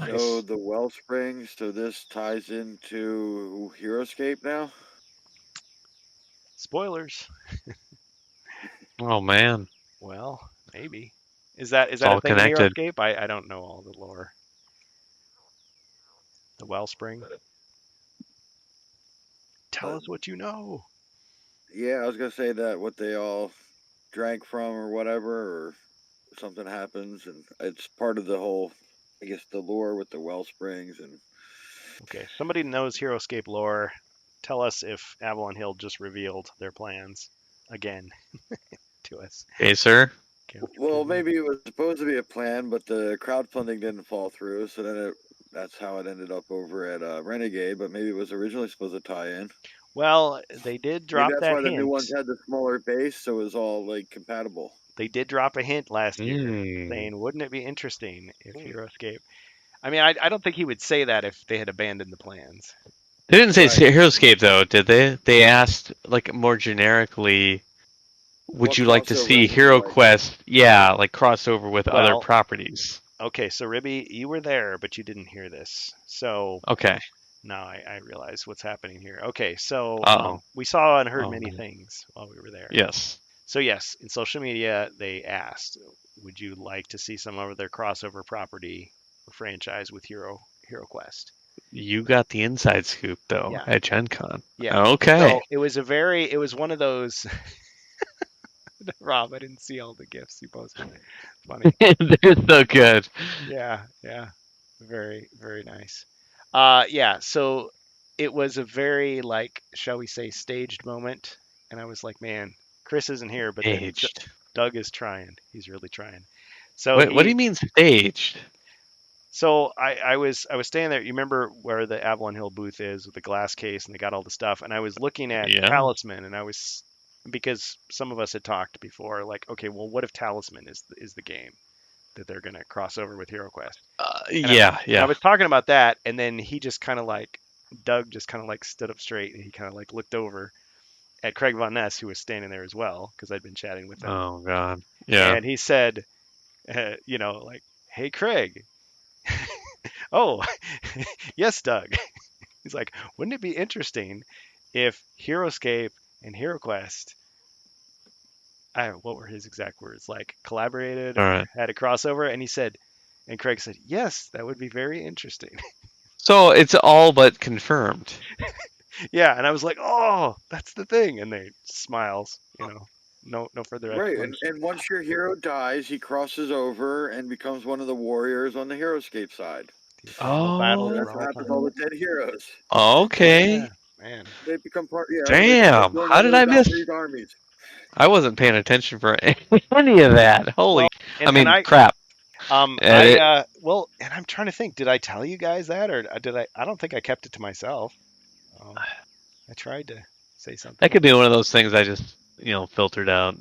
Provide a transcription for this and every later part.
So Nice. the Wellspring, so this ties into Heroescape now? Spoilers. Oh man, Well, maybe. Is it's that a all thing in connected. HeroScape? I don't know all the lore. The Wellspring. Tell Uh, us what you know. yeah, I was gonna say that what they all drank from or whatever, or something happens, and it's part of the whole, I guess, the lore with the Wellsprings and Okay, somebody knows HeroScape lore. Tell us if Avalon Hill just revealed their plans again to us. Hey, sir. well, maybe it was supposed to be a plan, but the crowdfunding didn't fall through, so then that's how it ended up over at Renegade. But maybe it was originally supposed to tie in. Well, they did Maybe drop that's that why the new hint. ones had the smaller base, so it was all like compatible. They did drop a hint last year Hmm. saying, wouldn't it be interesting if HeroScape? I mean, I don't think he would say that if they had abandoned the plans. They didn't say Right. Heroescape though, did they? They asked like more generically, would What you like to crossover see it looked Hero like. Quest? Yeah, like crossover with other Well, properties. okay, so Ribby, you were there, but you didn't hear this. So Okay. now I realize what's happening here. Okay, so Uh-oh. we saw and heard Oh many no. things while we were there. Yes. So yes, in social media they asked, would you like to see some of their crossover property or franchise with Hero Quest? You got the inside scoop though Yeah, at Gen Con. yeah. Okay. So it was one of those. Rob, I didn't see all the gifts you posted. Funny. They're so good. Yeah, yeah. Very, very nice. Yeah, so it was a very, like, shall we say, staged moment. And I was like, man, Chris isn't here, but then Staged. Doug is trying. He's really trying. So What do you mean staged? I was standing there. You remember where the Avalon Hill booth is with the glass case, and they got all the stuff. And I was looking at Yeah. Talisman, and I was because some of us had talked before, like, okay, well, what if Talisman is the game that they're gonna cross over with HeroQuest? And I, Yeah, and I yeah. was talking about that, and then he just kind of like Doug just kind of like stood up straight, and he kind of like looked over at Craig Von Ness, who was standing there as well, because I'd been chatting with him, Oh god. Yeah. and he said, like, "Hey, Craig." Oh, yes, Doug. He's like, wouldn't it be interesting if HeroScape and HeroQuest, what were his exact words, like collaborated All or right. had a crossover? And he said, and Craig said, yes, that would be very interesting. So it's all but confirmed. Yeah, and I was like, oh, that's the thing. And they smiles, no further Right, and, explanation. and once your hero dies, he crosses over and becomes one of the warriors on the Heroescape side. The eternal battle And Oh, that's for what all happens with all time. the dead heroes. Yeah, okay. man. They become part, they Damn. join How one did of the I miss? Valkyrie's armies. I wasn't paying attention for any of that. Holy, Well, I and mean, crap. Edit. well, and I'm trying to think, did I tell you guys that or did I don't think I kept it to myself. I tried to say That something. could be one of those things I just, filtered out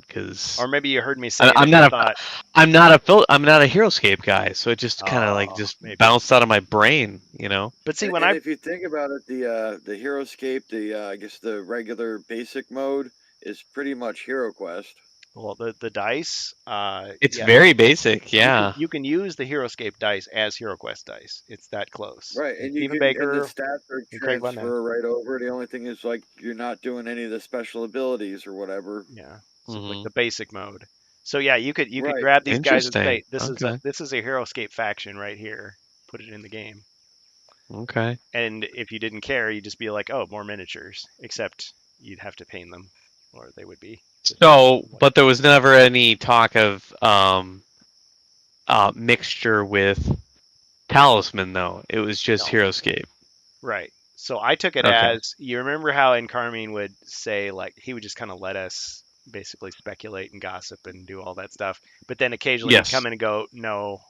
Or because maybe you heard me saying I'm it and not thought, I'm not a Heroescape guy, so it just kind of like oh, just maybe. bounced out of my brain. But see, And, when and I, if you think about it, the Heroescape, I guess the regular basic mode is pretty much Hero Quest. well, the dice, It's yeah, very basic, you can yeah. you can use the HeroScape dice as HeroQuest dice. It's that close. Right, And and Stephen the Baker stats are and Craig Van Ness, transfer right over. The only thing is like you're not doing any of the special abilities or whatever. yeah, so it's like Hmm. the basic mode. So yeah, you could Right. grab these guys and Interesting. say, this is a Okay. this is a HeroScape faction right here. Put it in the game. Okay. And if you didn't care, you'd just be like, oh, more miniatures. Except you'd have to paint them, or they would be just So, white. but there was never any talk of mixture with Talisman though. It was just No, Heroescape. right. So I took it Okay. as you remember how in Carmine would say like he would just kind of let us basically speculate and gossip and do all that stuff, but then occasionally he'd come Yes. in and go, no.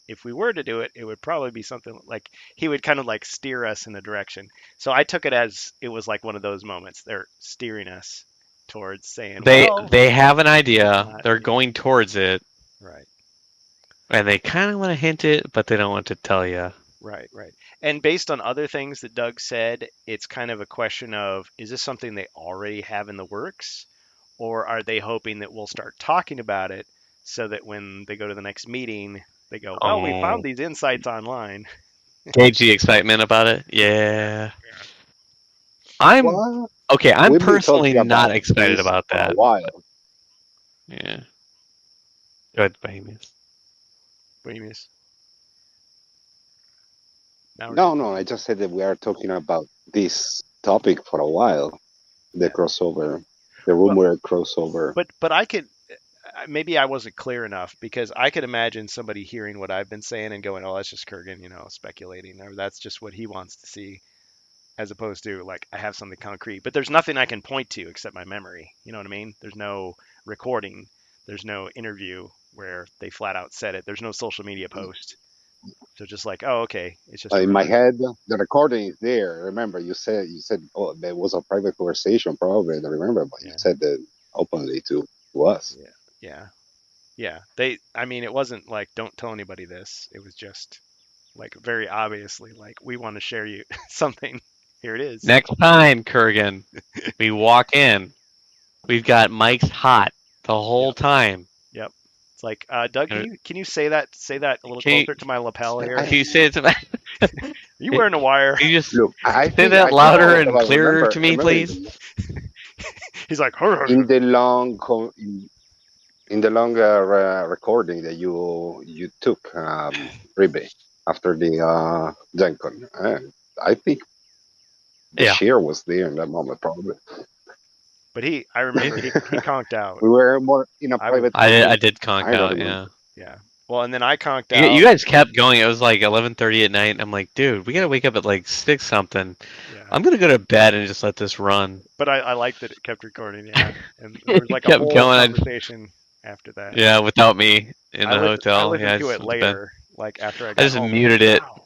If we were to do it, it would probably be something like he would kind of like steer us in a direction. So I took it as it was like one of those moments. They're steering us towards saying, They well, they have an maybe idea. not. They're going towards it, Right. and they kind of want to hint it, but they don't want to tell you. Right, right. And based on other things that Doug said, it's kind of a question of is this something they already have in the works, or are they hoping that we'll start talking about it so that when they go to the next meeting, They go, well, we Oh. found these insights online. Gauge the excitement about it. Yeah. I'm Well, okay. I'm we've been personally talking not about excited this about for a that. while. Yeah. Good, Bohemians. Bohemians. Now we're No, no, I just said that we are talking about this topic for a while. The Yeah. crossover, the rumored crossover. But I could maybe I wasn't clear enough because I could imagine somebody hearing what I've been saying and going, "Oh, that's just Kurgan, speculating," or that's just what he wants to see, as opposed to like I have something concrete. But there's nothing I can point to except my memory. You know what I mean? There's no recording. There's no interview where they flat out said it. There's no social media post. So just like, oh, okay, it's just a In my rumor. head, the recording is there. Remember, you said, oh, there was a private conversation, probably. I don't remember, but you Yeah, said that openly to us. yeah, yeah, yeah. I mean, it wasn't like don't tell anybody this. It was just like very obviously like we want to share you something. Here it is. Next time, Kurgan, we walk in, we've got mics hot the whole Yep, time. yep. It's like, Doug, Uh, can you say that a little Can you, closer to my lapel here? can you say it to me? Are you wearing a wire? Can you just Look, I say think that I think louder first of and all, clearer remember, to me, remember please? He's like, "Hur, in hur, the long in the longer recording that you took, Ribe, after the Gen Con. I think the Yeah. shear was there in that moment, probably. But I remember he conked out. We were more in a I was, private I conversation. did conk I don't out, remember. yeah. yeah. Well, and then I conked You out. guys kept going. It was like 11:30 at night. And I'm like, dude, we gotta wake up at like 6 something. Yeah. I'm gonna go to bed and just let this run. But I liked that it kept recording. Yeah. And there was It like a kept whole going. conversation after that. Yeah, without me in the I hotel. listened Yeah, I to just it went to bed. later, like after I I got just home. I'm muted like, it. wow.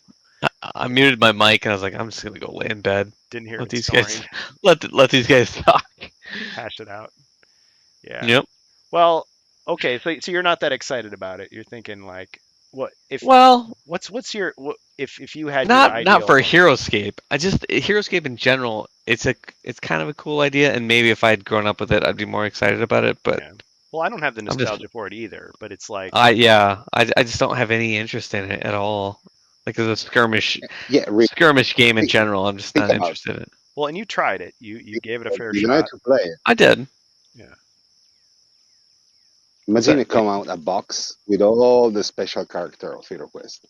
I muted my mic and I was like, I'm just gonna go lay in bed. Didn't hear Let it these snoring. guys let these guys talk. Hash it out. Yeah. Yep. Well, okay. So you're not that excited about it. You're thinking like, what if Well, what's your if you had your not for ideal? Heroescape. I just Heroescape in general. It's kind of a cool idea, and maybe if I'd grown up with it, I'd be more excited about it. But Yeah. Well, I don't have the I'm just nostalgia for it either, but it's like, I just don't have any interest in it at all. Like as a Yeah, skirmish game in think, general, I'm just think not about interested in it. well, and you tried it. You it. gave it a fair You don't have shot. to play it. I did. Yeah. What's Imagine that? it come out a box with all the special character of Hero Quest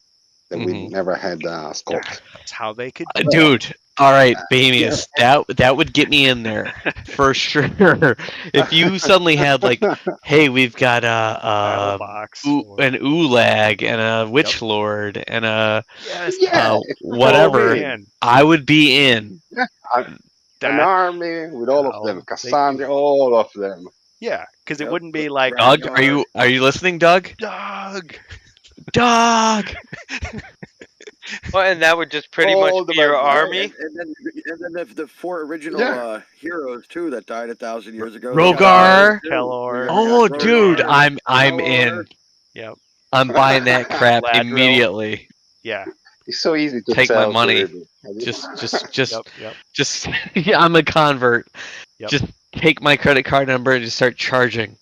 that we Hmm. never had sculpt. That's how they could do it. Dude, all right, Yeah. Bohemius, that would get me in there for sure. If you suddenly had like, hey, we've got Battle box. Or, an Ulag and a Witch Lord and a yes. Yeah, Oh whatever, man, I would be in. an that army with all of how them, they Cassandra, all of them. yeah, because it Yep. wouldn't be like Doug, Ragnar. are you listening, Doug? Doug. Doug. Well, and that would just pretty much All the be your men. Right, army. and then the four original Yeah. heroes too that died 1,000 years ago. they got Rogar. too. Kelor. We got Oh, Rogar, dude, I'm Kelor. in. Yep. I'm buying that crap Ladrill. immediately. Yeah. It's so easy to Take my sell to money. Ruby. Just yeah, I'm a convert. Yep. Just take my credit card number and just start charging.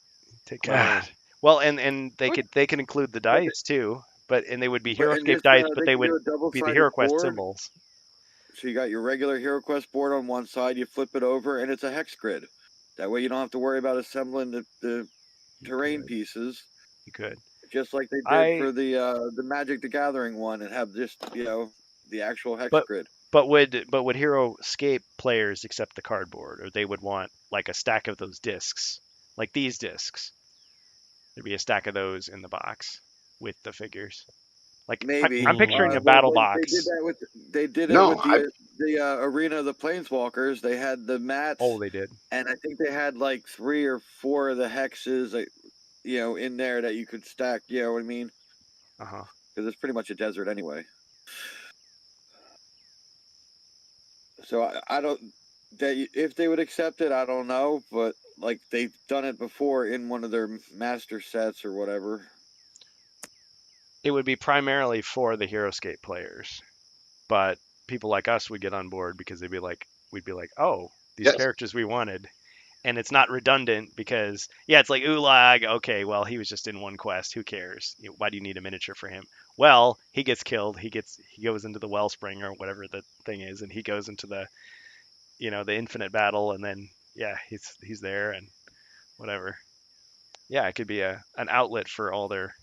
Take care. Well, and they can include the dice too, and they would be But- and HeroScape just, dice, but they they can would do a be the double-sided HeroQuest board. symbols. So you got your regular HeroQuest board on one side, you flip it over, and it's a hex grid. That way you don't have to worry about assembling the terrain could. pieces, You could. just like they did I- for the Magic the Gathering one, and have just the actual hex But- grid. But would HeroScape players accept the cardboard, or they would want like a stack of those discs, like these discs? There'd be a stack of those in the box with the figures. Like Maybe I'm picturing a well, battle they box. did it No, with the Arena of the Planeswalkers. They had the mats, Oh, they did. and I think they had like 3 or 4 of the hexes, in there that you could stack. You know what I mean? Uh huh. Because it's pretty much a desert anyway. So I don't if they would accept it, I don't know, but like they've done it before in one of their master sets or whatever. It would be primarily for the HeroScape players, but people like us would get on board because we'd be like, oh, these Yes. characters we wanted, and it's not redundant because it's like Ulag. Okay, well he was just in one quest. Who cares? Why do you need a miniature for him? Well, he gets killed. He goes into the wellspring or whatever the thing is, and he goes into the the infinite battle, and then he's there and whatever. Yeah, it could be an outlet for all their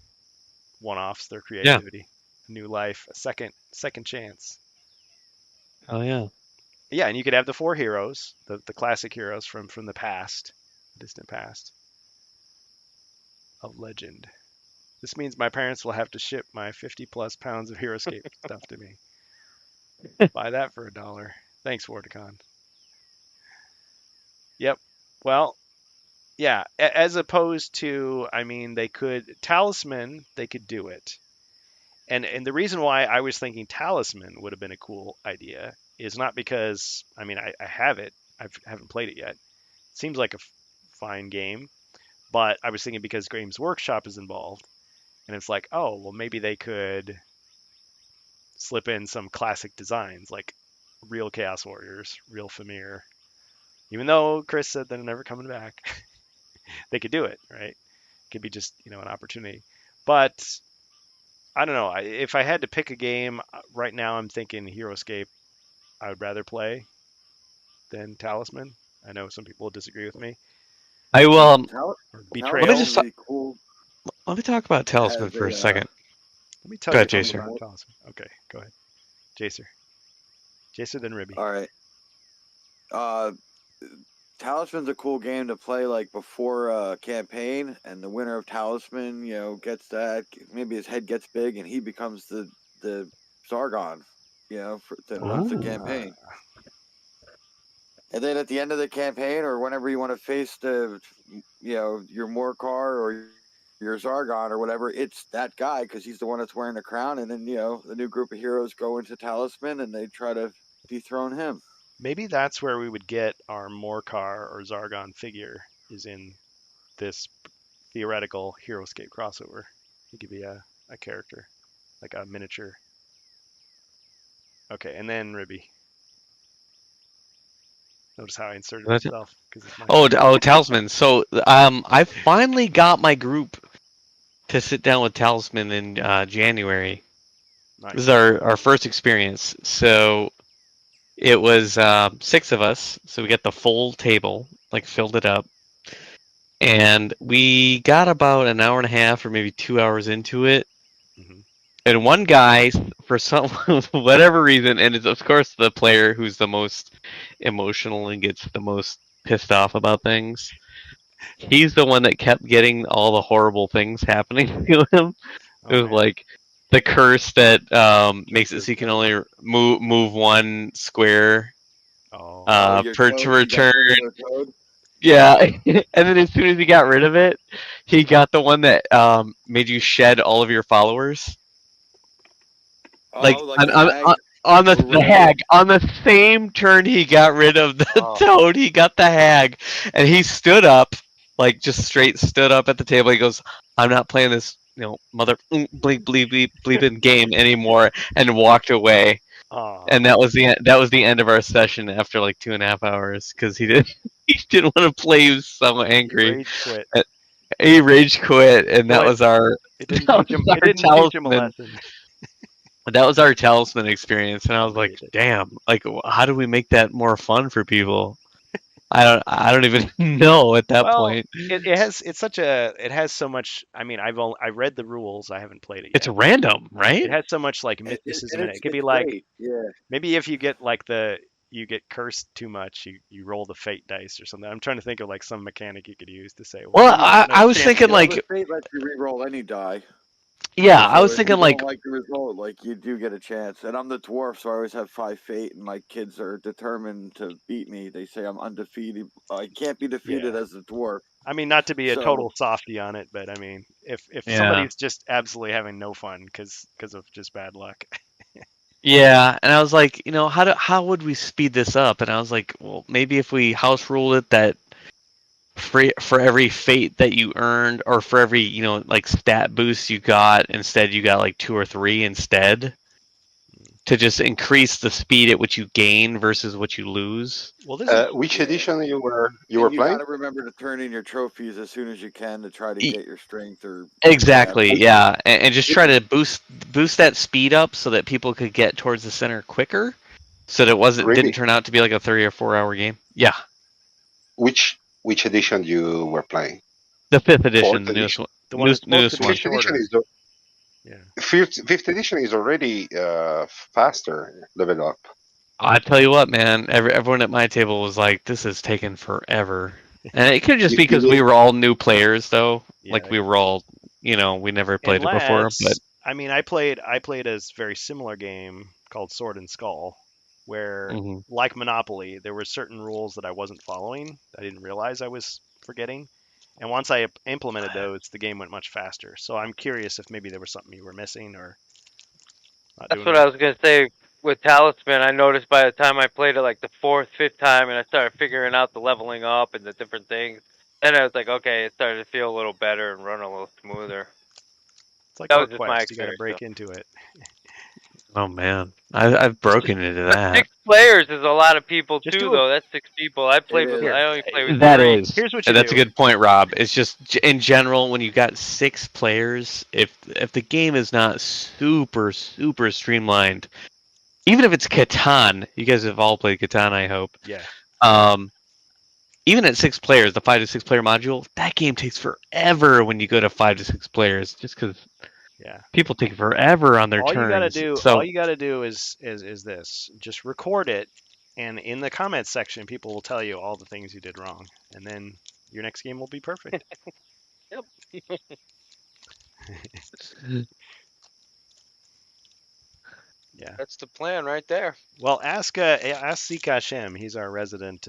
one-offs, their creativity, new life, a second chance. Oh yeah. Yeah, and you could have the 4 heroes, the classic heroes from the past, distant past of legend. This means my parents will have to ship my 50 plus pounds of HeroScape stuff to me. Buy that for $1. Thanks, Wardicon. Yep. Well, yeah, as opposed to, I mean, they could Talisman, they could do it. And the reason why I was thinking Talisman would have been a cool idea is not because, I mean, I have it. I haven't played it yet. It seems like a fine game, but I was thinking because Games Workshop is involved, and it's like, oh, well, maybe they could slip in some classic designs like real Chaos Warriors, real Famir. Even though Chris said they're never coming back, they could do it, right? It could be just, an opportunity. But I don't know. If I had to pick a game right now, I'm thinking HeroScape I would rather play than Talisman. I know some people disagree with me. I will. Tal- Or Let me Betrayal. just- would be cool. Let me talk about Talisman As for a a, second. Let me tell Go you ahead, something Jacer. about Talisman. Okay, go ahead. Jacer, then Ribby. All right. Talisman's a cool game to play like before a campaign, and the winner of Talisman, gets that. Maybe his head gets big, and he becomes the Zargon, that runs the Ooh. campaign. And then at the end of the campaign, or whenever you want to face your Morkar or your Zargon or whatever, it's that guy because he's the one that's wearing the crown. And then the new group of heroes go into Talisman and they try to dethrone him. Maybe that's where we would get our Morkar or Zargon figure, is in this theoretical HeroScape crossover. He could be a character, like a miniature. Okay, and then Ribby. Notice how I inserted That's it. myself because it's my Oh, Talisman. So, I finally got my group to sit down with Talisman in January. nice. This is our first experience. So, it was 6 of us. So we got the full table, like filled it up, and we got about an hour and a half or maybe 2 hours into it. Mhm. And one guy, for some whatever reason, and it's of course the player who's the most emotional and gets the most pissed off about things. He's the one that kept getting all the horrible things happening to him. It was man. like the curse that makes it so you can only move one square Oh, Your to toad, you got return. your toad? Yeah, and then as soon as he got rid of it, he got the one that made you shed all of your followers. Like, Oh, like the hag? on the Or hag, on the same turn he got rid of the Oh. toad, he got the hag, and he stood up, like just straight stood up at the table. He goes, "I'm not playing this, mother bleeping game anymore," and walked away. oh. And that was the end of our session after like 2.5 hours because he didn't want to play. He was so angry. Rage quit. He rage quit, and that But was our It didn't that teach him. was It our didn't teach him a talisman. lesson. That was our Talisman experience, and I was like, Hate it. "Damn! Like, how do we make that more fun for people?" I don't even know at that Well, point. it has so much. I mean, I read the rules. I haven't played it It's yet. random, right? It has so much like And mysticism in it. it's, It could be it's like great. Yeah. maybe if you get like you get cursed too much, you roll the fate dice or something. I'm trying to think of like some mechanic you could use to say, Well, you have no I was chance thinking against like, The fate lets you re-roll any die. yeah, I So was if thinking you like, don't like the result, like you do get a chance. And I'm the dwarf, so I always have 5 fate, and my kids are determined to beat me. They say I'm undefeated. I can't be defeated Yeah. as a dwarf. I mean, not to be a So- total softy on it, but I mean, if Yeah. somebody's just absolutely having no fun because of just bad luck. yeah, and I was like, how would we speed this up? And I was like, well, maybe if we house ruled it that for every fate that you earned, or for every like stat boost you got, instead you got like 2 or 3 instead. to just increase the speed at which you gain versus what you lose. Well, this is Which Yeah. edition you were And you playing? gotta remember to turn in your trophies as soon as you can to try to E- get your strength or Exactly, Yeah. yeah, and just try to boost that speed up so that people could get towards the center quicker, so that it Really? didn't turn out to be like a 3 or 4 hour game. Yeah, Which edition you were playing? the 5th edition, Fourth the newest one. the one that's supposed Newest to be one. Fifth edition shorter. is Yeah. fifth edition is already faster leveled up. I tell you what, man, everyone at my table was like, "This is taking forever," and it could just You- be you because mean- we were all new players, though. Yeah. Like we were all, we never played it before. Unless, But I mean, I played a very similar game called Sword and Skull, where Mhm. like Monopoly, there were certain rules that I wasn't following. I didn't realize I was forgetting. And once I implemented those, the game went much faster. So I'm curious if maybe there was something you were missing or not That's doing what right. I was gonna say with Talisman. I noticed by the time I played it like the 4th, 5th time, and I started figuring out the leveling up and the different things, then I was like, okay, it started to feel a little better and run a little smoother. It's like That was Orc just my Quest. You got to experience, break into it. oh man, I've broken into But that. 6 players is a lot of people Just too, do it. though. That's 6 people. I played It with. is. I only played with That 3. is. Here's what you That's do. a good point, Rob. It's just in general when you got 6 players, if the game is not super streamlined, even if it's Catan, you guys have all played Catan, I hope. Yeah. Even at 6 players, the 5 to 6 player module, that game takes forever when you go to 5 to 6 players, just because Yeah. people take forever on their All turns. you gotta do, So all you gotta do is this: just record it, and in the comments section, people will tell you all the things you did wrong, and then your next game will be perfect. Yeah. That's the plan right there. Well, ask Sika Hashem. He's our resident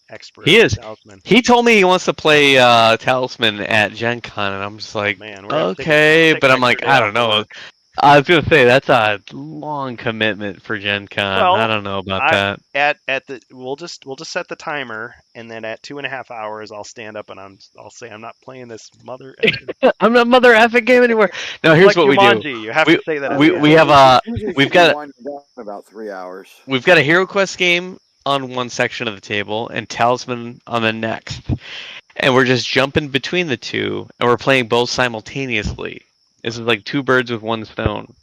expert. He is. Salesman. he told me he wants to play Talisman at Gen Con, and I'm just like, Man, we're gonna take okay, take but an I'm like, extra day I off don't know. work. I was gonna say that's a long commitment for Gen Con. Well, I don't know about that. At the we'll just effing timer, and then at 2.5 hours, I'll stand up and I'll say I'm not playing this mother. effing-" I'm not mother effing game anymore. No, here's like what we do. Jumanji, you have We- to say that. at we- the end. we have Usually we've should be got- winding down in about 3 hours. We've got a Hero Quest game on one section of the table and Talisman on the next, and we're just jumping between the two, and we're playing both simultaneously. This is like 2 birds with 1 stone.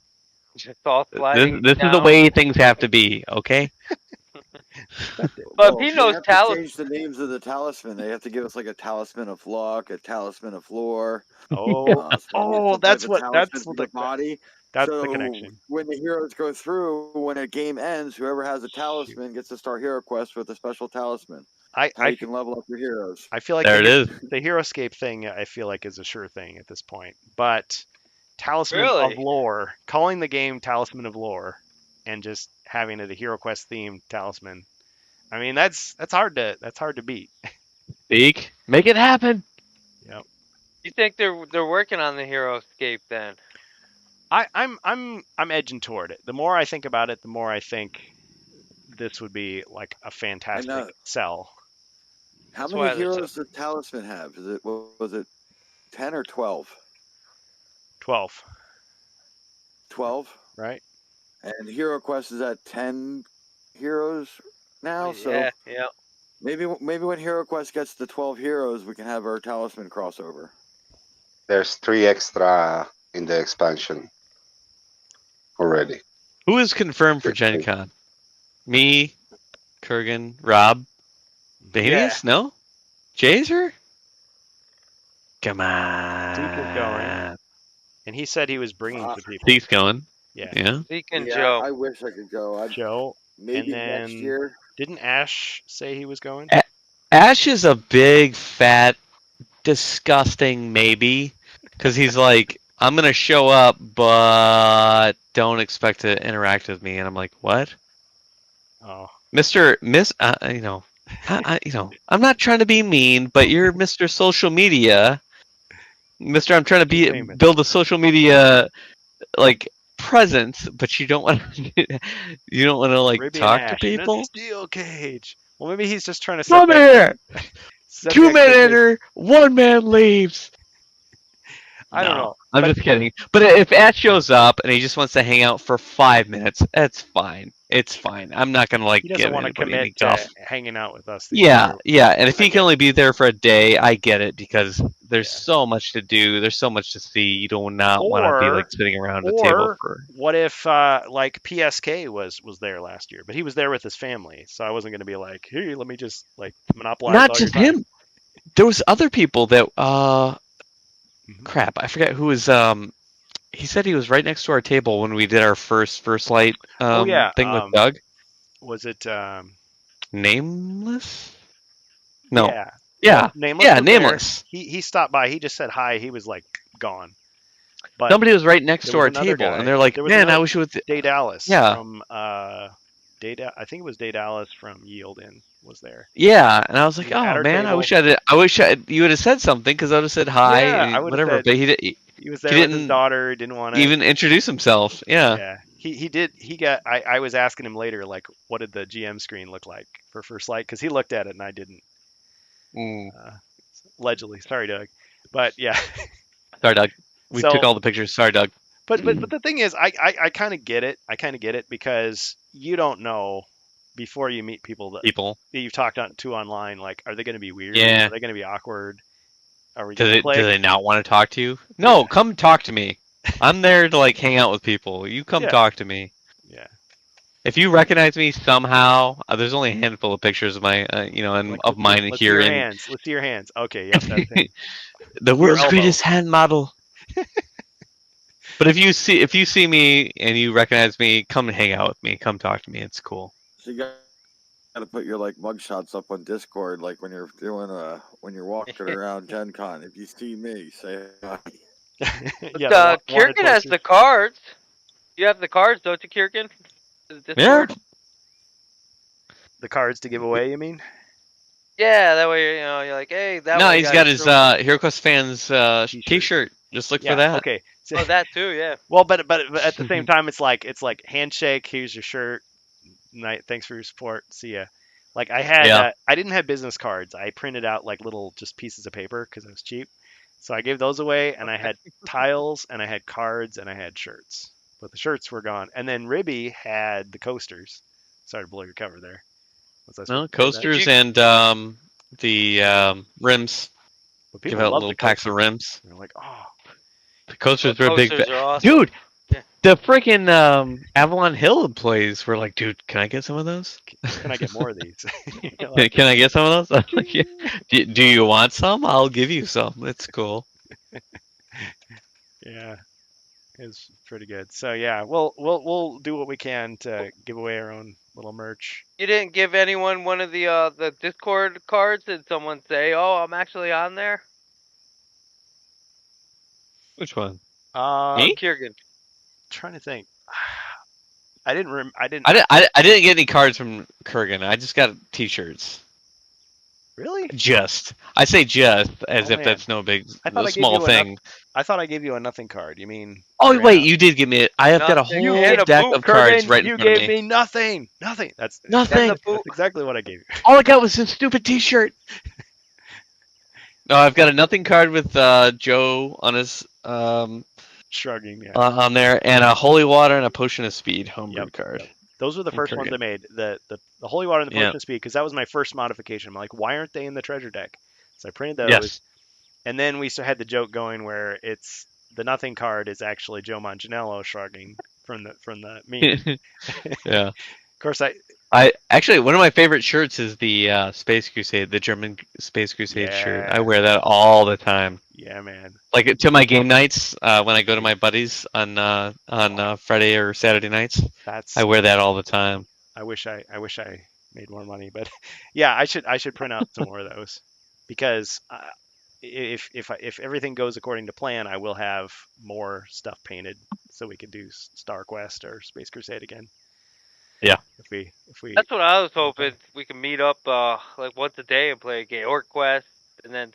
Just all sliding. This is the down. way things have to be, okay? But if he they knows have to Talis- change the names of the talisman. They have to give us like a talisman of luck, a talisman of lore. Oh, some type that's of what talisman for the body. that's so the connection. when the heroes go through, when a game ends, whoever has a talisman gets to start Hero Quest with a special talisman. How I you can level up your heroes. I feel like There it is. the HeroScape thing. I feel like is a sure thing at this point, but Talisman Really? of Lore, calling the game Talisman of Lore, and just having it a Hero Quest themed talisman. I mean, that's hard to beat. Speak. Make it happen. You think they're working on the HeroScape then? I'm edging toward it. The more I think about it, the more I think this would be like a fantastic sell. How That's why many there's heroes does talisman have? Was it 10 or 12? 12, 12. right? And Hero Quest is at 10 heroes now. So yeah. maybe when Hero Quest gets to 12 heroes, we can have our talisman crossover. There's 3 extra in the expansion already. Who is confirmed for Gen Con? Me, Kurgan, Rob, Banius? No? Jazer? Come on. Duke is going. And he said he was bringing some people. He's going. Yeah. Yeah. Zeke and Yeah, Joe. I wish I could go. Joe, Maybe and next then- year. didn't Ash say he was going? Ash is a big, fat, disgusting maybe. Because he's like, I'm going to show up, but don't expect to interact with me. And I'm like, what? Oh, I'm not trying to be mean, but you're Mr. Social Media. I'm trying to Famous. build a social media like presence, but you don't want to like Ribby and talk to Ash in a people. Steel cage. Well, maybe he's just trying to Come here. set 2 the men expectation. enter, 1 man leaves. I don't No, know. I'm But- just kidding. But if Ash shows up and he just wants to hang out for 5 minutes, that's fine. It's fine. I'm not gonna like He doesn't give want to anybody any commit to guff. hanging out with us. The Yeah, entire- yeah. And if I he get can only be there for a day, I get it because there's Yeah. so much to do. There's so much to see. You do not want to be Or- like sitting around a table or for. What if like PSK was there last year, but he was there with his family, so I wasn't going to be like, hey, let me just like monopolize. Not all just your time. him. There was other people that Mhm. crap. I forget who was he said he was right next to our table when we did our first light Oh, yeah, thing with Doug. Was it? Nameless? No. Yeah. Yeah. Well, Nameless. Yeah, was there. Nameless. He stopped by. He just said hi. He was like gone. But Somebody was right next there to was our another table, guy. and they're like, There was "Man, I another- wish you would." Day Dallas. Yeah. From I think it was Day Dallas from Yield In was there. Yeah, and I was like, He was at "Oh our man, I table. wish you would have said something because I would have said hi Yeah, and I would've whatever." said- But he He was there with his didn't daughter. He didn't want to even introduce himself. Yeah. Yeah, he did. He got. I was asking him later, like, what did the GM screen look like for First Light? Because he looked at it and I didn't. Mm. Allegedly, sorry, Doug. But yeah, Sorry, Doug. We So- took all the pictures. Sorry, Doug. but the thing is, I kind of get it. I kind of get it because you don't know before you meet people that People, you've talked to online. Like, are they going to be weird? Yeah. Are they going to be awkward? Are we do going they to click? do they not want to talk to you? No, Yeah. come talk to me. I'm there to like hang out with people. You come Yeah. talk to me. Yeah. If you recognize me somehow, there's only a handful of pictures of my, and Like, of mine let's see here your in hands. Let's see your hands. Okay, yep, that's it. the world's elbow. greatest hand model. But if you see me and you recognize me, come hang out with me. Come talk to me. It's cool. So you got to put your like mugshots up on Discord, like when you're doing when you're walking around Gen Con. If you see me, say hi. Yeah, the wanted Kierkegaard has posters. the cards. You have the cards, don't you, Kierkegaard? The Yeah. Discord? The cards to give away. You mean? Yeah, that way you're like, hey, that. No, way he's guys got his throw- HeroQuest fans T-shirt. T-shirt. Just look Yeah. for that. Okay. So, Oh, that too, yeah. well, but at the same time, it's like handshake. Here's your shirt. Night. Thanks for your support. See ya. Like I had, Yeah. I didn't have business cards. I printed out like little just pieces of paper because it was cheap. So I gave those away, and I had tiles, and I had cards, and I had shirts. But the shirts were gone. And then Ribby had the coasters. Sorry to blow your cover there. Was I No, supposed to say that? coasters and the rims. But Give people out love little the packs of coasters. rims. They're like, oh, The coasters Those were a big. posters are awesome. Dude, Yeah. the freaking Avalon Hill employees were like, "Dude, can I get some of those? can I get more of these? You're like, Can I get some of those?" I was like, "Yeah. Do you want some? I'll give you some. It's cool." yeah, it's pretty good. So yeah, we'll do what we can to give away our own little merch. You didn't give anyone one of the Discord cards? Did someone say, "Oh, I'm actually on there"? Which one? I'm Me? Kierkegaard. trying to think. I didn't. I didn't get any cards from Kurgan. I just got T-shirts. Really? I say just as Oh, if man. that's no big, I thought no I gave small you thing. I thought I gave you a nothing card. You mean? Oh Kurgan? wait, you did give me it. I have got a Nothing. whole You had a deck boot, of cards Kurgan, right in you front of gave me. me nothing. Nothing. That's Nothing. That's That's exactly what I gave you. All I got was a stupid T-shirt. No, I've got a nothing card with Joe on his Shrugging. Yeah. on there, and a holy water and a potion of speed homebrew Yep, card. yep. Those were the and first ones I Kurgan. made. The holy water and the Yeah. potion of speed, because that was my first modification. I'm like, why aren't they in the treasure deck? So I printed those. Yes. And then we had the joke going where it's the nothing card is actually Joe Manganiello shrugging from the meme. Yeah. Of course, I actually one of my favorite shirts is the Space Crusade, the German Space Crusade shirt. I Yeah. wear that all the time. yeah, man. Like to my game nights when I go to my buddies on Friday or Saturday nights. That's I wear that all the time. I wish I made more money, but yeah, I should print out some more of those because if everything goes according to plan, I will have more stuff painted so we can do Star Quest or Space Crusade again. Yeah. If we That's what I was hoping. We can meet up like once a day and play a game, or Quest, and then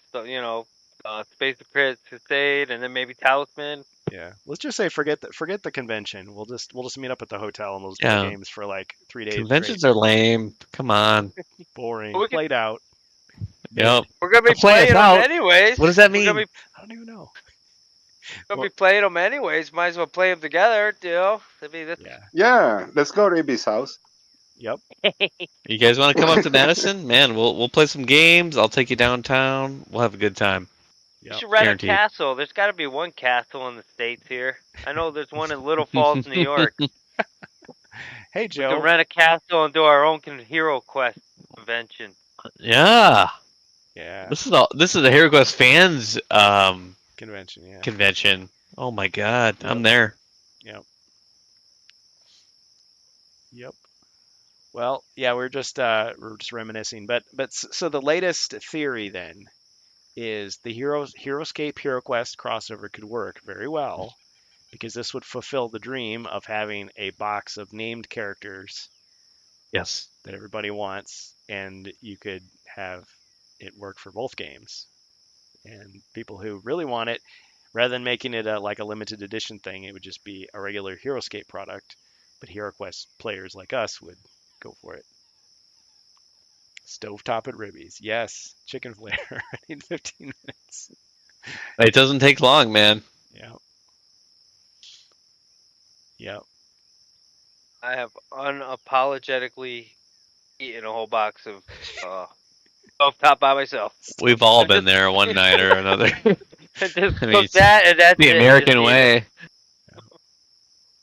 Space Crusade, and then maybe Talisman. yeah, let's just say forget the convention. We'll just meet up at the hotel and we'll just Yeah. play games for like 3 days. Conventions are lame. Come on. straight. Boring. But we can- Played out. Yep. We're gonna be Play us playing out. them anyways. What does that We're gonna mean? be- I don't even know. We'll Well- be playing them anyways. Might as well play them together, you know? I mean, that's Yeah. Yeah, let's go to Ibby's house. Yep. You guys want to come up to Madison? Man, we'll play some games. I'll take you downtown. We'll have a good time. You Yep. should rent Guaranteed. a castle. There's got to be one castle in the States here. I know there's one in Little Falls, New York. Hey, We Joe. can rent a castle and do our own Hero Quest convention. Yeah. Yeah. This is the Hero Quest fans Convention. Yeah. convention. Oh my god, Yep. I'm there. Yep. Well, yeah, we're just reminiscing, but so the latest theory then is the HeroScape HeroQuest crossover could work very well because this would fulfill the dream of having a box of named characters Yes. that everybody wants, and you could have it work for both games. And people who really want it, rather than making it like a limited edition thing, it would just be a regular HeroScape product. But HeroQuest players like us would go for it. Stovetop at Ribby's. Yes. Chicken flare. I need 15 minutes. It doesn't take long, man. Yeah. Yep. I have unapologetically eaten a whole box of stovetop by myself. We've all been there one night or another. Just I mean, cook it's that and that's The it. American Just eat way.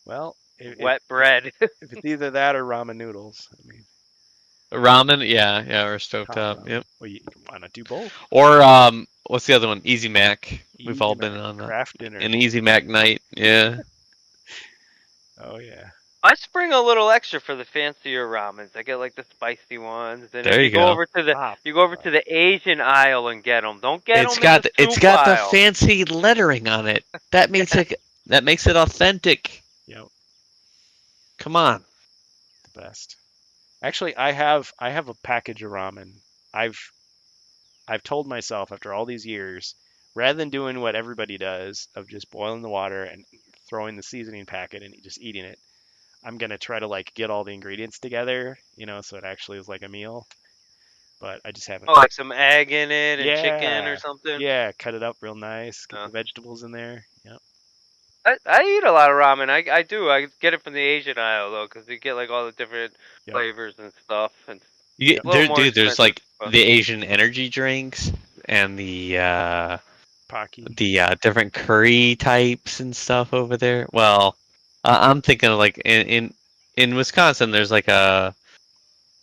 Well, it. Wet bread. if it's either that or ramen noodles, I mean, Ramen, yeah, or hot stovetop. ramen. Yep. Well, why not do both? Or what's the other one? Easy Mac. We've Easy all Mac, been on craft dinner. an Easy Mac night. Yeah. Oh yeah. I spring a little extra for the fancier ramens. I get like the spicy ones. And There if you you go go. over to the Top. you go over to the Asian aisle and get them. Don't get It's them got in the it's soup got the aisle. fancy lettering on it. That makes it authentic. Yep. Come on. The best. Actually, I have a package of ramen. I've told myself after all these years, rather than doing what everybody does of just boiling the water and throwing the seasoning packet and just eating it, I'm gonna try to like get all the ingredients together, so it actually is like a meal. But I just haven't. Oh, like some egg in it and chicken Yeah. or something. Yeah, cut it up real nice. Get Yeah. the vegetables in there. Yep. I eat a lot of ramen. I do. I get it from the Asian aisle though, because you get like all the different Yep. flavors and stuff. And You, a little more dude, there's like expensive, but- the Asian energy drinks and the Pocky. different curry types and stuff over there. Well, I'm thinking of like in Wisconsin, there's like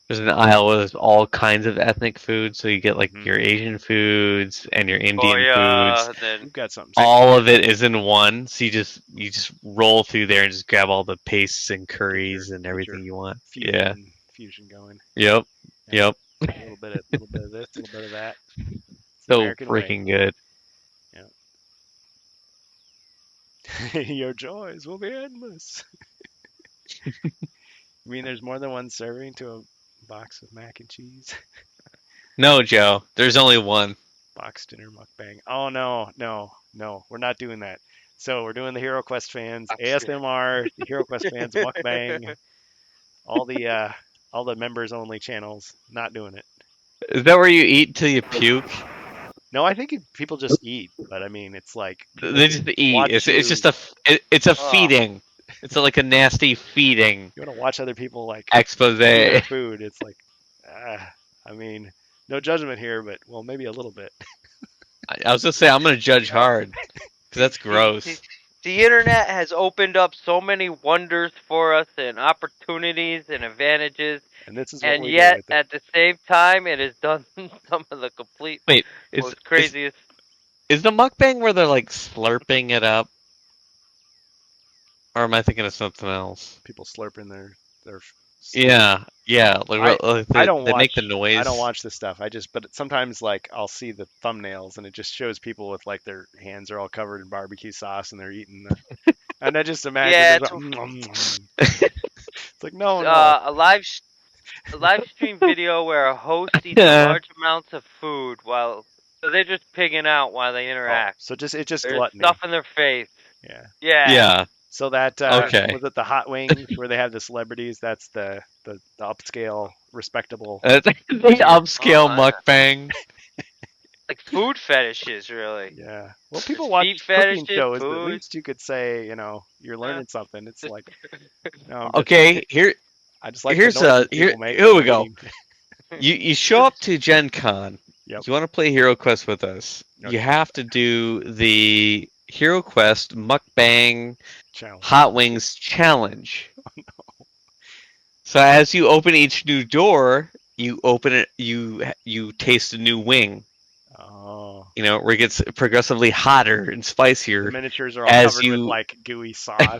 there's an aisle with all kinds of ethnic foods. So you get like Mhm. your Asian foods and your Indian yeah, foods. then You've got something. All of it is in one. So you just roll through there and just grab all the pastes and curries and get your everything you want. fusion, Yeah. fusion going. Yep. Yeah. Yep. A little bit of this, a little bit of that. It's the So American way. freaking good. Your joys will be endless. You mean there's more than one serving to a box of mac and cheese? No, Joe. There's only one. Box dinner mukbang. Oh no, we're not doing that. So we're doing the Hero Quest fans, Box dinner. ASMR, the Hero Quest fans mukbang, all the members only channels. Not doing it. Is that where you eat till you puke? No, I think people just eat, but I mean it's like They just eat. watch It's you- just it's a Oh. feeding. It's like a nasty feeding you want to watch other people like expose. eat their food. It's like, I mean, no judgment here, but well, maybe a little bit. I was gonna say I'm gonna judge hard because that's gross. The internet has opened up so many wonders for us and opportunities and advantages, And this is what and we yet do with it. at the same time, it has done some of the complete Wait, is most craziest. is the mukbang where they're like slurping it up, or am I thinking of something else? People slurping their Yeah, like, I don't they make watch- the noise. I don't watch this stuff. But sometimes like I'll see the thumbnails and it just shows people with like their hands are all covered in barbecue sauce and they're eating the, and I just imagine Yeah, there's it's like no. A live stream video where a host eats Yeah. large amounts of food while so they're just pigging out while they Oh, interact. so it's just There's gluttony. stuff in their face. Yeah. Yeah. So that Okay. was it the hot wings where they have the celebrities? That's the upscale, respectable. The upscale Oh, my. mukbang. Like food fetishes, really. Yeah. Well, people watch Feet cooking fetishes, shows. At food. least you could say, you're learning something. It's like, I'm just, Okay, I just like the here's noises here people make. here when we they're go. eating. You show up to Gen Con. Yep. You want to play Hero Quest with us. Okay. You have to do the Hero Quest Mukbang Challenge. Hot Wings Challenge. So as you open each new door, you open it. You taste a new wing. Oh. Where it gets progressively hotter and The spicier miniatures are all as covered with you like gooey sauce.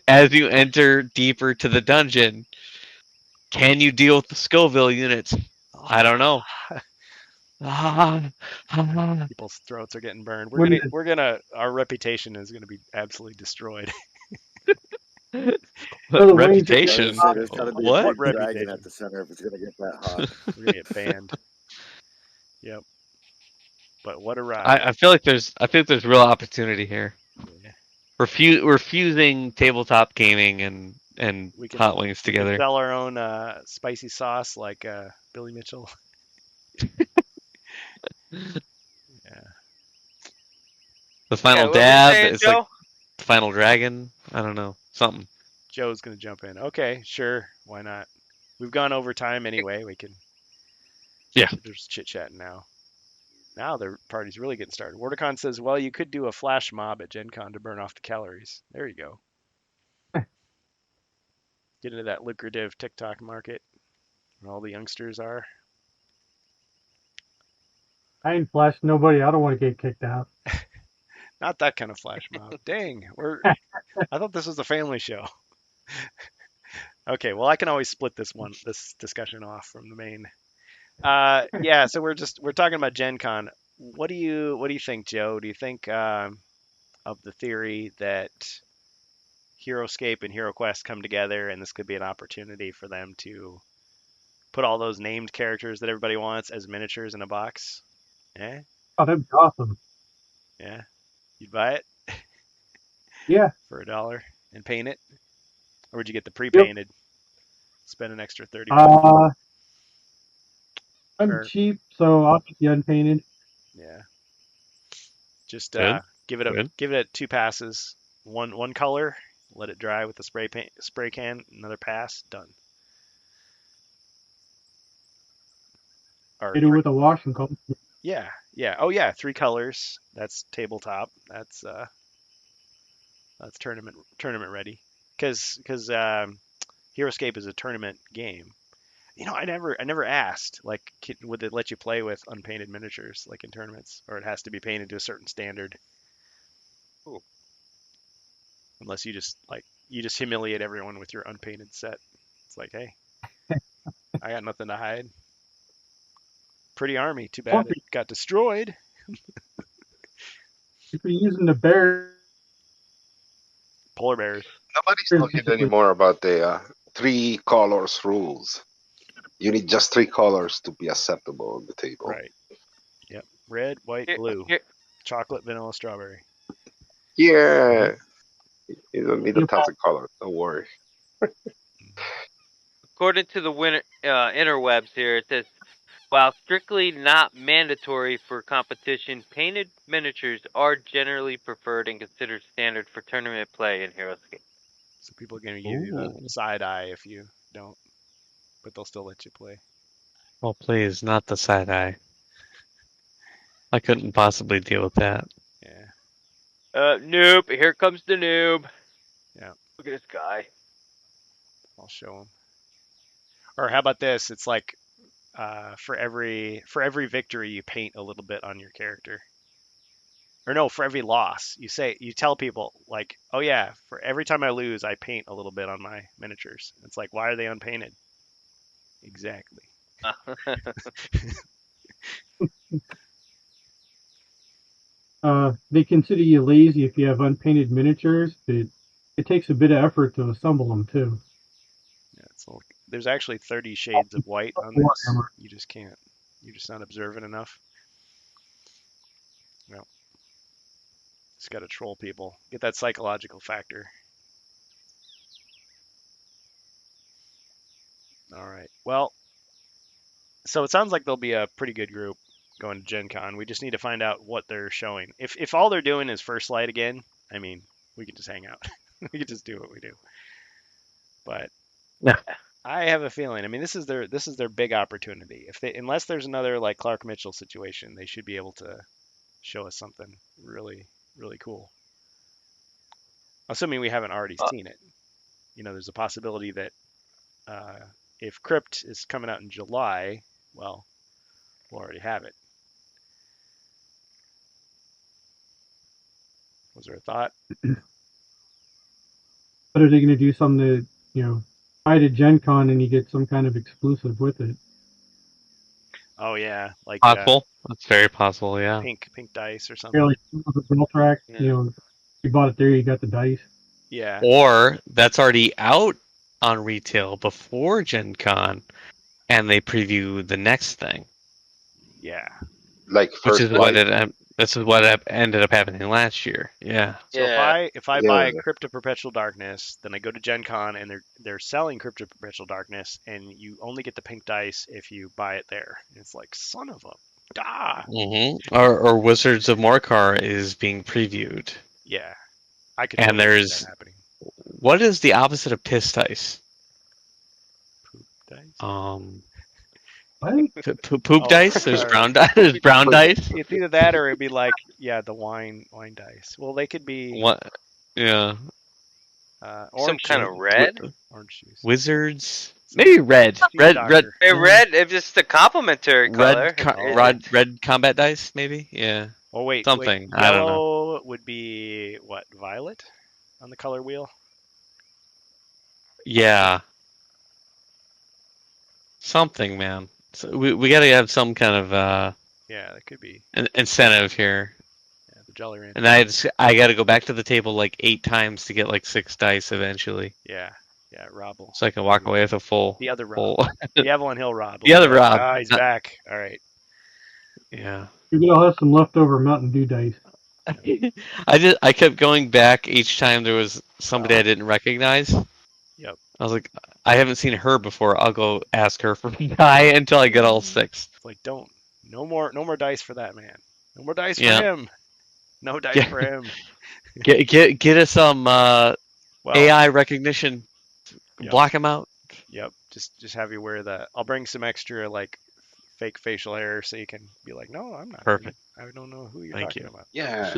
as you enter deeper to the dungeon. Can you deal with the Scoville units? I don't know. People's throats are getting burned. What is it? Our reputation is gonna be absolutely destroyed. So the wings- I Reputation. was gonna say, there's got to be What? a big dragon Reputation. at the center if it's gonna get that hot. We're gonna get banned. Yep. But what a ride. I feel like there's real opportunity here. Yeah. We're fusing tabletop gaming and We can- hot wings We can together. sell our own spicy sauce like Billy Mitchell. Yeah. The final what were you dab saying, is like Joe? the final dragon. I don't know. Something. Joe's gonna jump in. Okay, sure. Why not? We've gone over time anyway. We can. Yeah. There's chit chatting now. Now the party's really getting started. Wordicon says, well, you could do a flash mob at Gen Con to burn off the calories. There you go. Get into that lucrative TikTok market where all the youngsters are. I ain't flashed nobody. I don't want to get kicked out. Not that kind of flash mob. Dang, I thought this was a family show. Okay, well I can always split this discussion off from the main. Yeah, so we're talking about Gen Con. What do you think, Joe? Do you think of the theory that HeroScape and HeroQuest come together and this could be an opportunity for them to put all those named characters that everybody wants as miniatures in a box? Yeah? Oh, that'd be awesome. Yeah. You'd buy it Yeah. for $1 and paint it? Or would you get the pre-painted? Spend an extra 30 I'm Or- cheap, so I'll get the unpainted. Yeah. Just Good. give it Good. 2 passes. One color, let it dry with the spray can, another pass, done. Or Hit it with a wash and call it. yeah. Oh yeah, 3 colors. That's tabletop. That's tournament ready. Cuz HeroScape is a tournament game. I never asked, like, would they let you play with unpainted miniatures, like in tournaments, or it has to be painted to a certain standard? Ooh. Unless you just humiliate everyone with your unpainted set. It's like, hey, I got nothing to hide. Pretty army, too bad it got destroyed. If you're using the bear, Polar bears. Nobody's talking anymore about the 3 colors rules. You need just 3 colors to be acceptable on the table. Right. Yep. Red, white, blue. Chocolate, vanilla, strawberry. Yeah. You don't need a thousand colors. Don't worry. According to the interwebs here, it says, while strictly not mandatory for competition, painted miniatures are generally preferred and considered standard for tournament play in HeroScape. So people are going to give you the side eye if you don't, but they'll still let you play. Oh, please, not the side eye. I couldn't possibly deal with that. Yeah. Noob. Here comes the noob. Yeah. Look at this guy. I'll show them. Or how about this? It's like for every victory, you paint a little bit on your character. Or no, for every loss, you tell people like, oh yeah, for every time I lose, I paint a little bit on my miniatures. It's like, why are they unpainted? Exactly. they consider you lazy if you have unpainted miniatures, but it takes a bit of effort to assemble them too. Yeah, there's actually 30 shades of white on this. You just can't. You're just not observant enough. Well, just got to troll people. Get that psychological factor. All right. Well, so it sounds like there'll be a pretty good group going to Gen Con. We just need to find out what they're showing. If all they're doing is First Light again, I mean, we could just hang out. We could just do what we do. But Yeah. I have a feeling. I mean, this is their big opportunity. Unless there's another like Clark Mitchell situation, they should be able to show us something really really cool. Assuming we haven't already seen it. There's a possibility that if Crypt is coming out in July, well, we'll already have it. Was there a thought? But are they going to do something to, buy to Gen Con and you get some kind of exclusive with it? Oh yeah, like Possible. That's very possible. Yeah. pink dice or You're something. like the Brawl Track, Yeah. you bought it there, you got the dice. Yeah. Or that's already out on retail before Gen Con, and they preview the next thing, Yeah. Like which first is what light. this is what ended up happening last year. Yeah. So Yeah. if I buy Yeah. Crypt of Perpetual Darkness, then I go to Gen Con and they're selling Crypt of Perpetual Darkness, and you only get the pink dice if you buy it there. And it's like, son of a Or Wizards of Morcar is being previewed. Yeah. I could And totally see there's that happening. what is the opposite of piss dice? Dice? What? Poop Oh, dice. There's or- brown dice. There's brown dice. It's either that or it'd be like, yeah, the wine dice. Well, they could be What? Yeah. Some orange kind of juice. red. Orange juice. Wizards. Maybe red. Red. Doctor. Hey, red. If it's the complementary color. Red combat dice. Maybe. Yeah. Oh wait, Something. I don't know. Yellow would be what? Violet on the color wheel. Yeah. Something, man. So we got to have some kind of Yeah, that could be. incentive here. Yeah, the Jolly Rancher. And I got to go back to the table like 8 times to get like 6 dice eventually, Yeah, Rob will. so I can walk away with a full. The other Rob. full. The Avalon Hill Rob. The other Rob. Ah, he's back. All right. Yeah. Maybe I'll have some leftover Mountain Dew dice. I kept going back each time there was somebody I didn't recognize. Yep. I was like, I haven't seen her before. I'll go ask her for a die until I get all 6. It's like no more dice for that man. No more dice Yeah. for him. No dice Yeah. for him. Get us some Well, AI recognition. Yep. Block him out. Yep. Just have you wear the. I'll bring some extra like fake facial hair so you can be like, no, I'm not. Perfect. I don't know who you're Thank talking you. about. Yeah.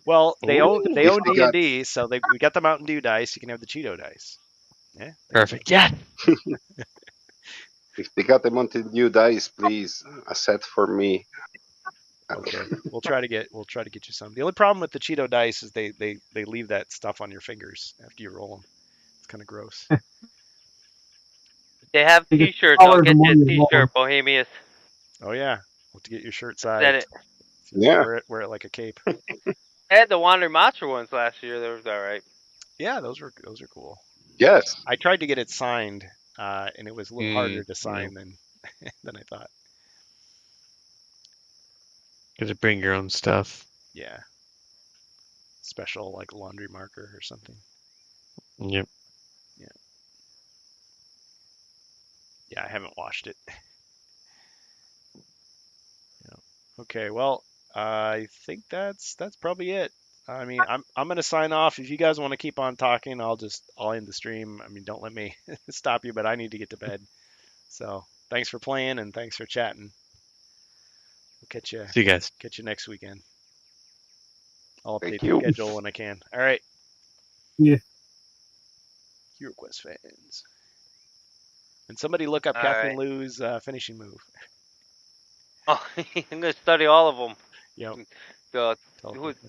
Well, they own If D they got- and D, so we got the Mountain Dew dice. You can have the Cheeto dice. Yeah. Perfect. Yeah. If they got the Mountain Dew dice, please a set for me. Okay. We'll try to get you some. The only problem with the Cheeto dice is they leave that stuff on your fingers after you roll them. It's kind of gross. They have They get T-shirts. I'll taller get the more you a you roll. T-shirt, Bohemius. Oh yeah. We'll have to get your shirt Said size. it. Yeah. Wear it like a cape. I had the Wandering Monster ones last year. That was all right. Yeah, those are cool. Yes. I tried to get it signed, and it was a little harder to yeah. sign than I thought. Got to bring your own stuff. Yeah. Special like laundry marker or something. Yep. Yeah, I haven't washed it. Yeah. Okay, well, I think that's probably it. I mean, I'm gonna sign off. If you guys want to keep on talking, I'll end the stream. I mean, don't let me stop you, but I need to get to bed. So thanks for playing and thanks for chatting. We'll catch See you guys. you next weekend. I'll Thank update the you. schedule when I can. All right. Yeah. HeroQuest fans. And somebody look up All Captain right. Lou's finishing move. Oh, I'm gonna study all of them. Yep.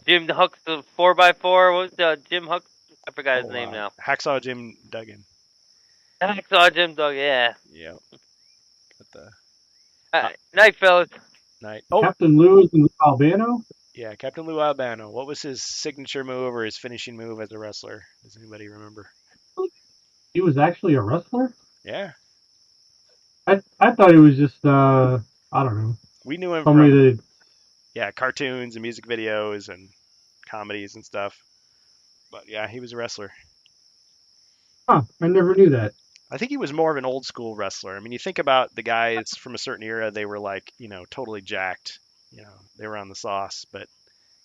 Jim Huck's the 4x4. What was Jim Huck? I forgot his name now. Hacksaw Jim Duggan. Hacksaw Jim Dog. Yeah. Yep. Got the Night, fellas. night. Oh, Captain Lewis and Albano? yeah, Captain Lou Albano. What was his signature move or his finishing move as a wrestler? Does anybody remember? He was actually a wrestler? Yeah, I thought he was just, I don't know, we knew him somebody from that, cartoons and music videos and comedies and stuff. But yeah, he was a wrestler. I never knew that. I think he was more of an old school wrestler. I mean, you think about the guys from a certain era, they were like, totally jacked. they were on the sauce, but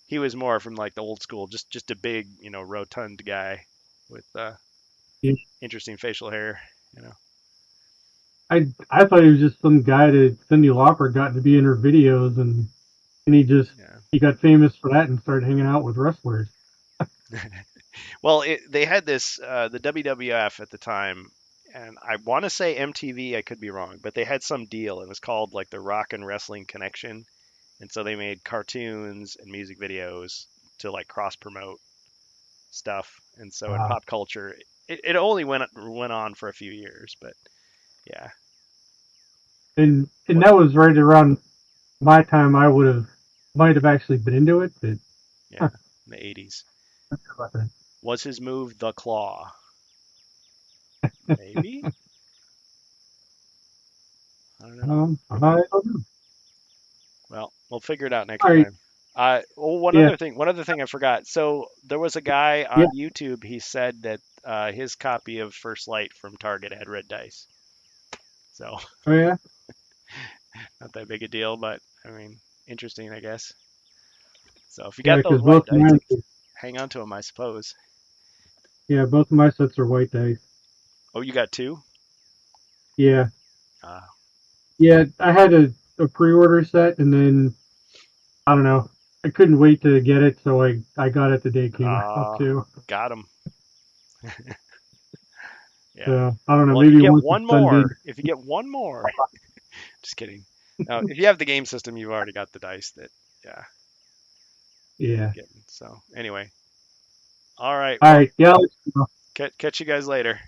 he was more from like the old school, just a big, rotund guy with Yeah. interesting facial hair. I thought he was just some guy that Cyndi Lauper got to be in her videos, and Yeah. he got famous for that and started hanging out with wrestlers. Well, they had this the WWF at the time, and I want to say MTV. I could be wrong, but they had some deal. It was called like the Rock and Wrestling Connection, and so they made cartoons and music videos to like cross promote stuff. And so in Wow. pop culture, it only went on for a few years, but yeah. And that was right around my time. I might have actually been into it, but Yeah, in the 80s. Was his move the claw? Maybe? I don't know. I don't know. Well, we'll figure it out next All right. time. One Yeah. other thing I forgot. So there was a guy on YouTube. He said that his copy of First Light from Target had red dice. So Oh yeah. not that big a deal, but I mean, interesting, I guess. So if you Yeah, got those because white both mine, dice, hang on to them, I suppose. both of my sets are white dice. Oh, you got two? Yeah. Ah. Yeah, I had a pre-order set, and then I don't know. I couldn't wait to get it, so I got it the day it came out too. Got him. Yeah. So I don't know. Well, if Maybe you get once one it's done more, being, just kidding. No, if you have the game system, you've already got the dice that, yeah. getting. So anyway, all right. All right. Yeah. I'll let you know. Catch you guys later,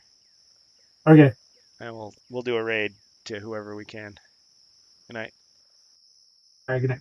Okay. and we'll do a raid to whoever we can. Good night. All right. Good night.